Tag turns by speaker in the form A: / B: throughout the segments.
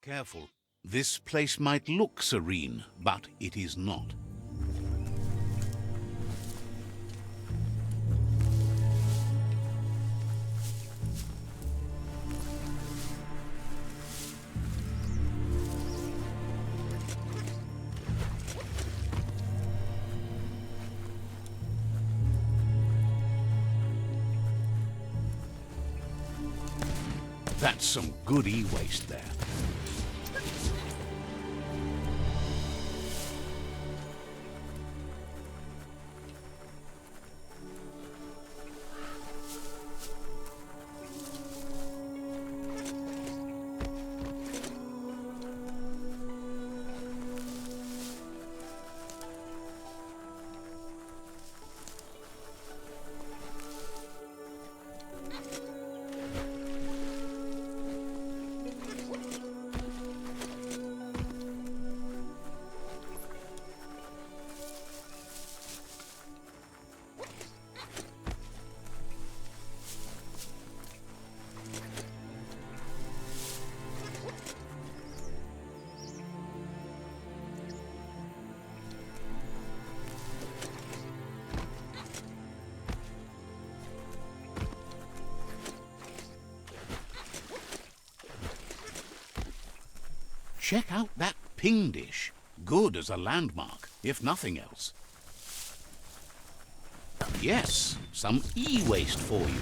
A: Careful. This place might look serene, but it is not. That's some good e-waste there. Check out that ping dish. Good as a landmark, if nothing else. Yes, some e-waste for you.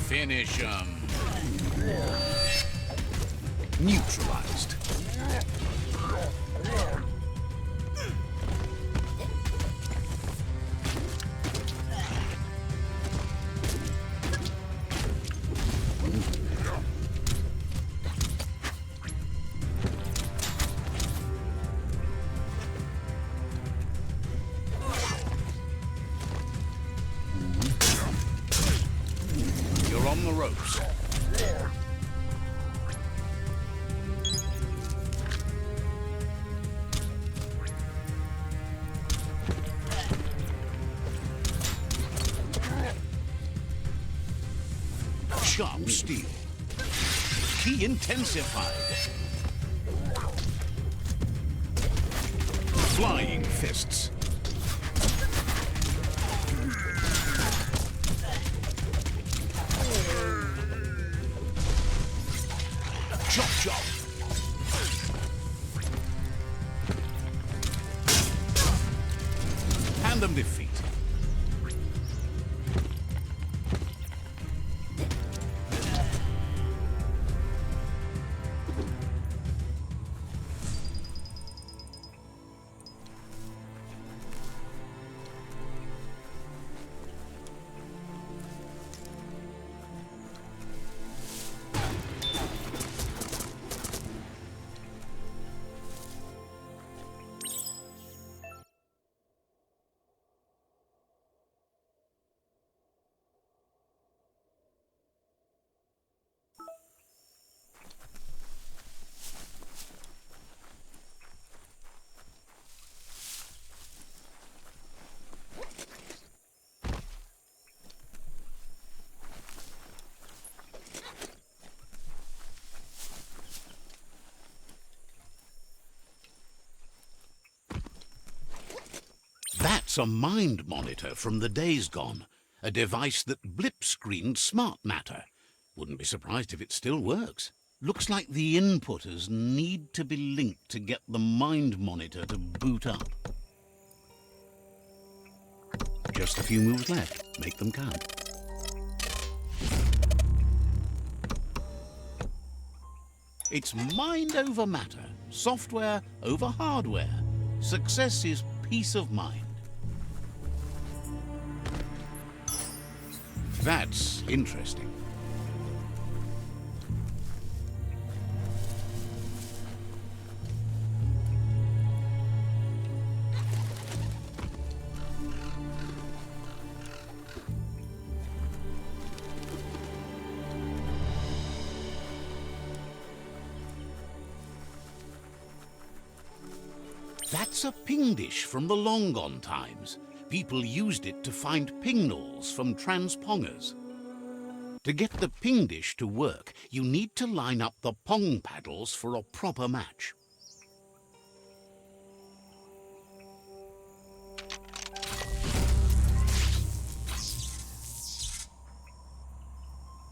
A: Finish 'em. Neutralized. You're on the ropes. Sharp steel. Key intensified. Flying fists. Chop chop. Hand them defeat. That's a mind monitor from the days gone. A device that blip-screened smart matter. Wouldn't be surprised if it still works. Looks like the inputters need to be linked to get the mind monitor to boot up. Just a few moves left. Make them count. It's mind over matter. Software over hardware. Success is peace of mind. That's interesting. That's a ping dish from the long gone times. People used it to find pingnulls from transpongers. To get the ping dish to work, you need to line up the pong paddles for a proper match.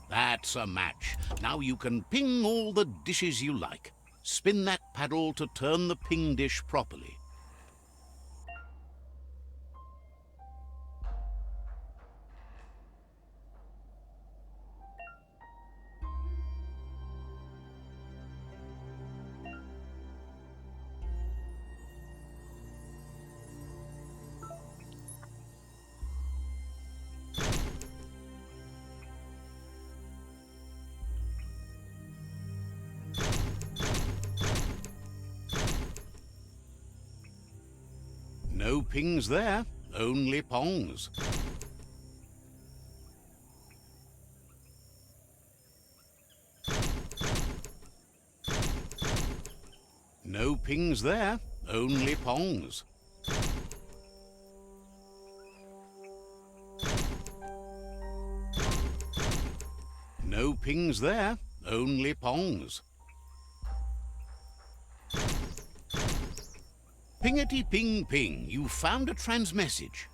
A: That's a match. Now you can ping all the dishes you like. Spin that paddle to turn the ping dish properly. No pings there, only pongs. No pings there, only pongs. No pings there, only pongs. Pingety ping ping, you found a transmessage.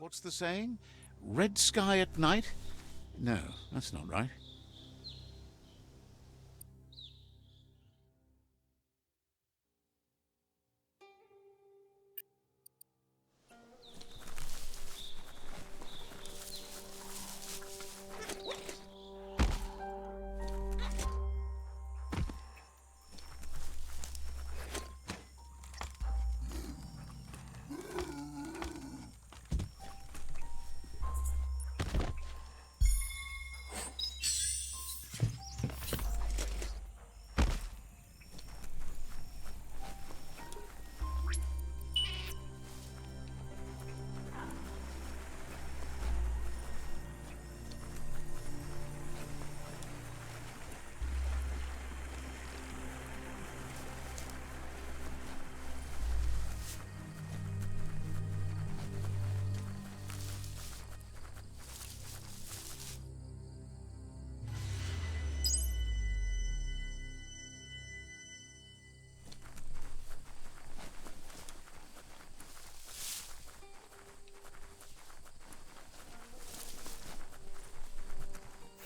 A: What's the saying? Red sky at night? No, that's not right.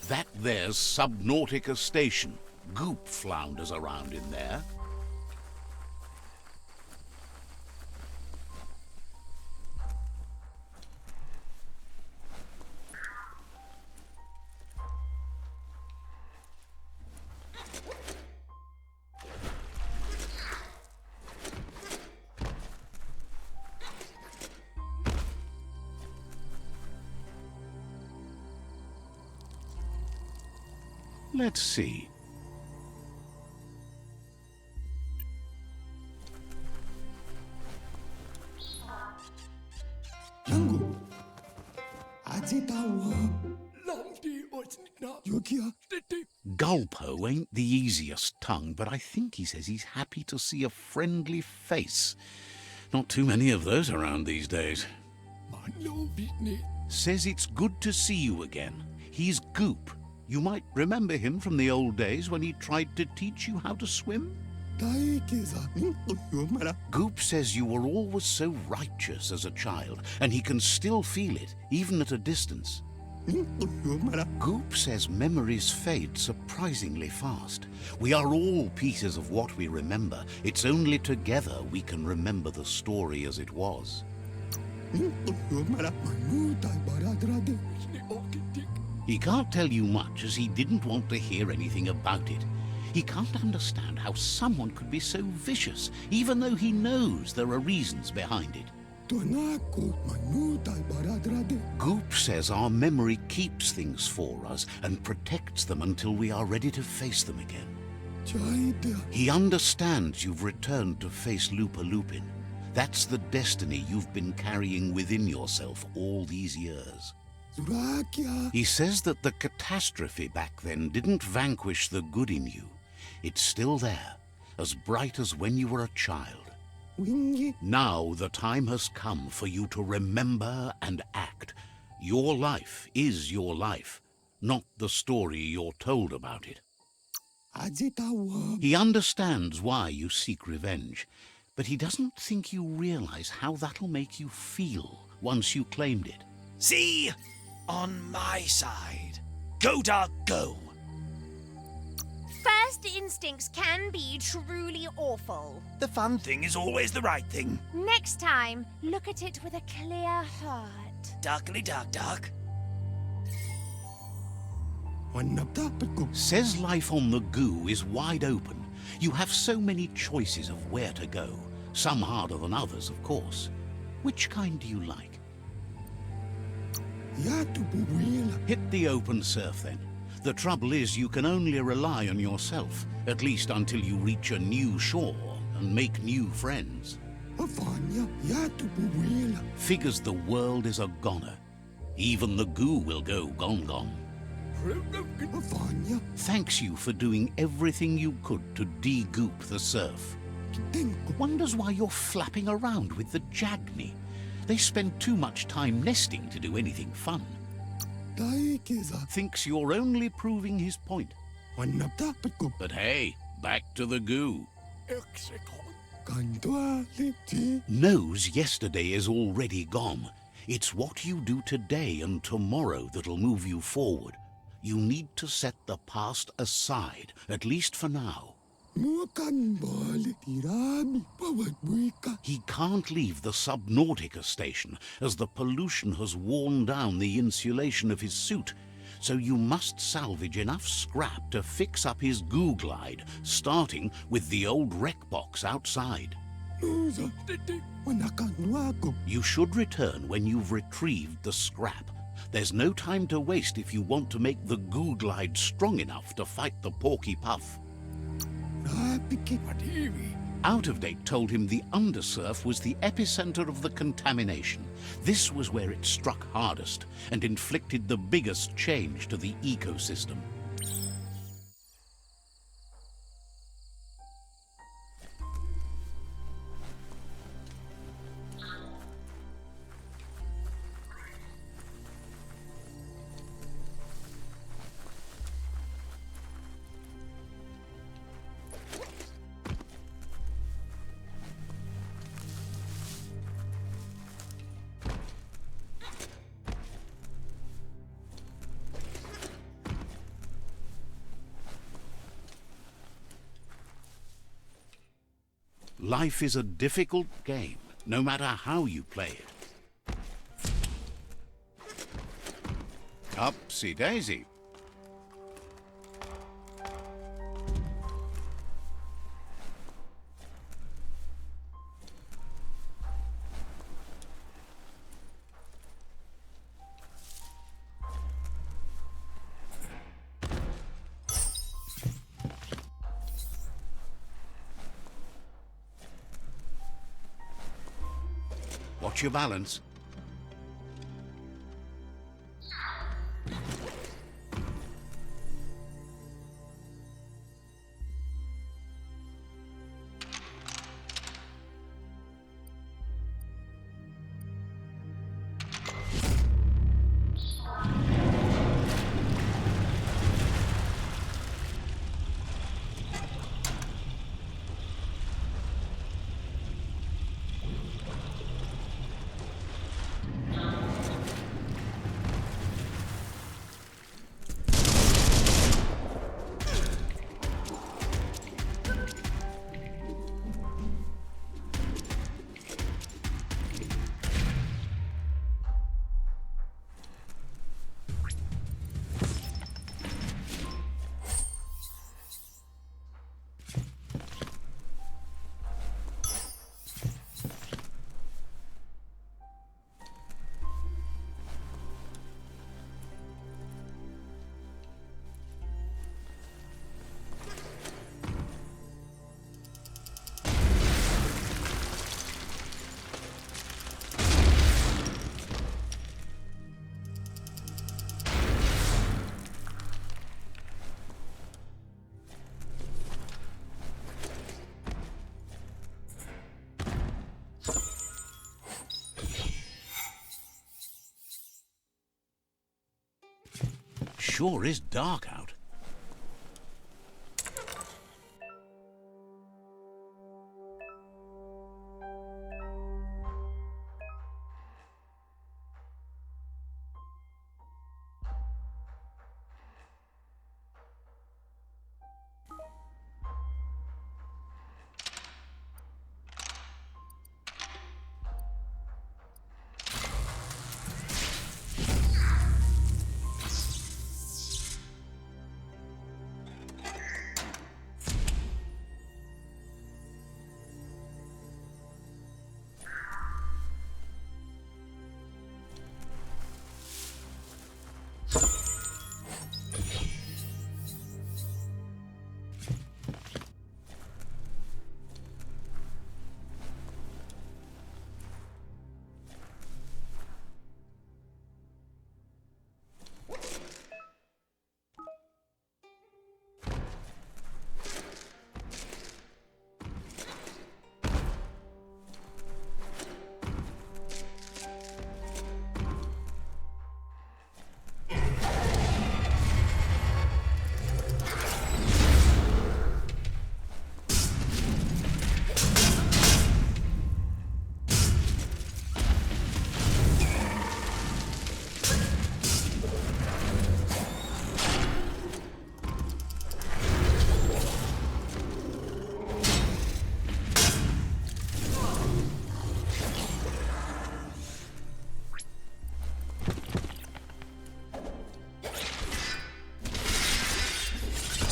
A: That there's Subnautica Station. Goop flounders around in there. Let's see. Gulpo ain't the easiest tongue, but I think he says he's happy to see a friendly face. Not too many of those around these days. Says it's good to see you again. He's Goop. You might remember him from the old days when he tried to teach you how to swim. Goop says you were always so righteous as a child, and he can still feel it, even at a distance. Goop says memories fade surprisingly fast. We are all pieces of what we remember. It's only together we can remember the story as it was. He can't tell you much as he didn't want to hear anything about it. He can't understand how someone could be so vicious, even though he knows there are reasons behind it. Goop says our memory keeps things for us and protects them until we are ready to face them again. He understands you've returned to face Lupa Lupin. That's the destiny you've been carrying within yourself all these years. He says that the catastrophe back then didn't vanquish the good in you. It's still there, as bright as when you were a child. Now the time has come for you to remember and act. Your life is your life, not the story you're told about it. He understands why you seek revenge, but he doesn't think you realize how that'll make you feel once you claimed it.
B: See? On my side. Go, dog, go!
C: First instincts can be truly awful.
B: The fun thing is always the right thing.
C: Next time, look at it with a clear heart.
B: Duckly duck duck.
A: Says life on the goo is wide open. You have so many choices of where to go. Some harder than others, of course. Which kind do you like? Hit the open surf then. The trouble is you can only rely on yourself, at least until you reach a new shore and make new friends. Figures the world is a goner. Even the goo will go gone. Thanks you for doing everything you could to de-goop the surf. Wonders why you're flapping around with the Jagni. They spend too much time nesting to do anything fun. Thinks you're only proving his point. But hey, back to the goo. Knows yesterday is already gone. It's what you do today and tomorrow that'll move you forward. You need to set the past aside, at least for now. He can't leave the Subnautica station, as the pollution has worn down the insulation of his suit. So you must salvage enough scrap to fix up his goo glide, starting with the old wreck box outside. You should return when you've retrieved the scrap. There's no time to waste if you want to make the goo glide strong enough to fight the Porky Puff. Out of Date told him the undersurf was the epicenter of the contamination. This was where it struck hardest and inflicted the biggest change to the ecosystem. Life is a difficult game, no matter how you play it. Upsy-daisy. Watch your balance. Sure is dark out.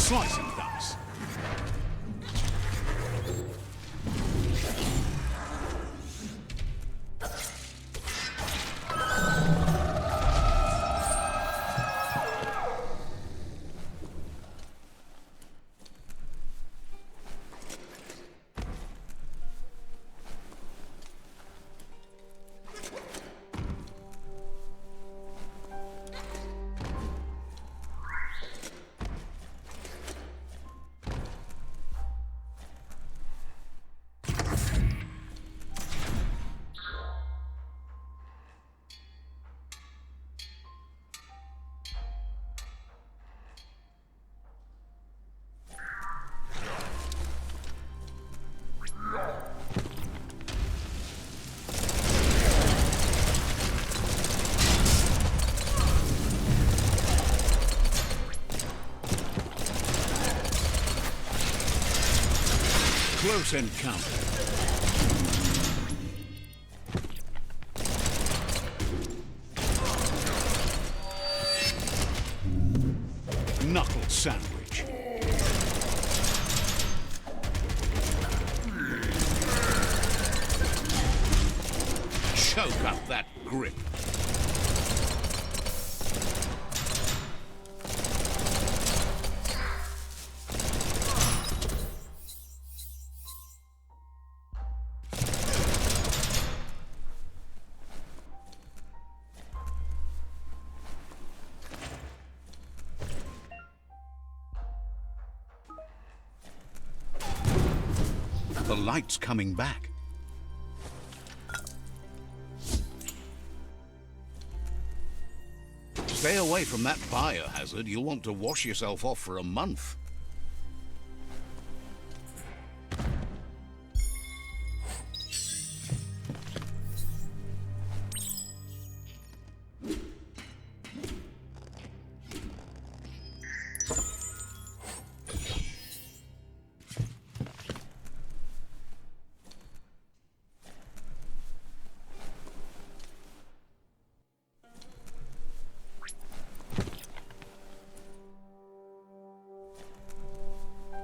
A: Slice and dice. Close encounter. Knuckle sandwich. Choke up that grip. The light's coming back. Stay away from that biohazard. You'll want to wash yourself off for a month.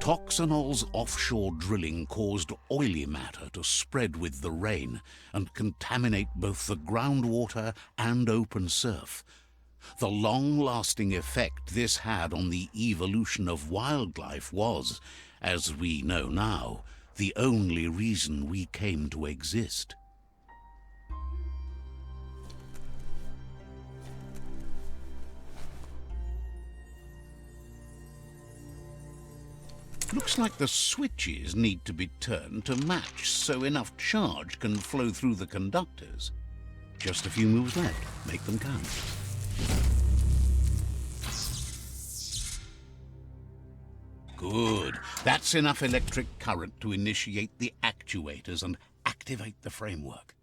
A: Toxanol's offshore drilling caused oily matter to spread with the rain and contaminate both the groundwater and open surf. The long-lasting effect this had on the evolution of wildlife was, as we know now, the only reason we came to exist. Looks like the switches need to be turned to match so enough charge can flow through the conductors. Just a few moves left. Make them count. Good. That's enough electric current to initiate the actuators and activate the framework.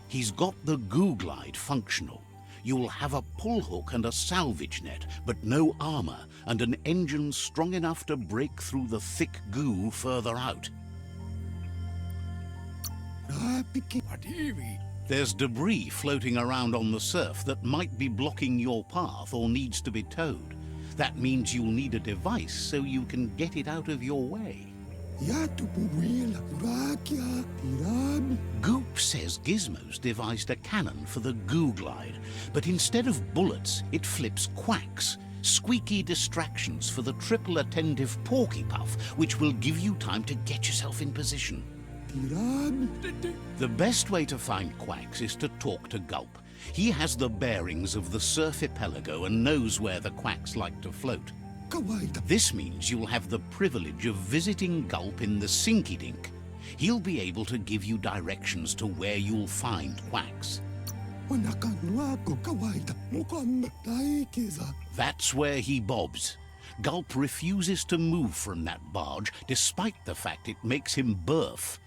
A: He's got the goo glide functional. You'll have a pull hook and a salvage net, but no armor, and an engine strong enough to break through the thick goo further out. There's debris floating around on the surf that might be blocking your path or needs to be towed. That means you'll need a device so you can get it out of your way. Goop says Gizmo's devised a cannon for the goo glide, but instead of bullets, it flips quacks, squeaky distractions for the triple attentive porky puff, which will give you time to get yourself in position. The best way to find quacks is to talk to Gulp. He has the bearings of the surf archipelago and knows where the quacks like to float. This means you'll have the privilege of visiting Gulp in the Sinky Dink. He'll be able to give you directions to where you'll find quacks. That's where he bobs. Gulp refuses to move from that barge, despite the fact it makes him berth.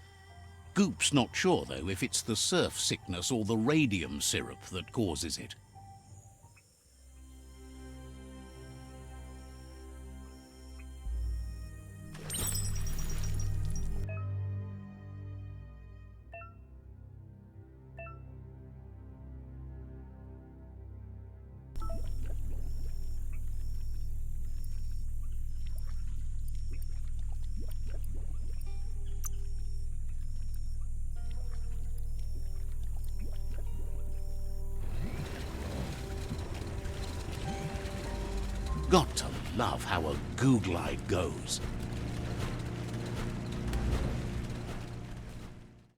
A: Goop's not sure, though, if it's the surf sickness or the radium syrup that causes it. Got to love how a goo glide goes.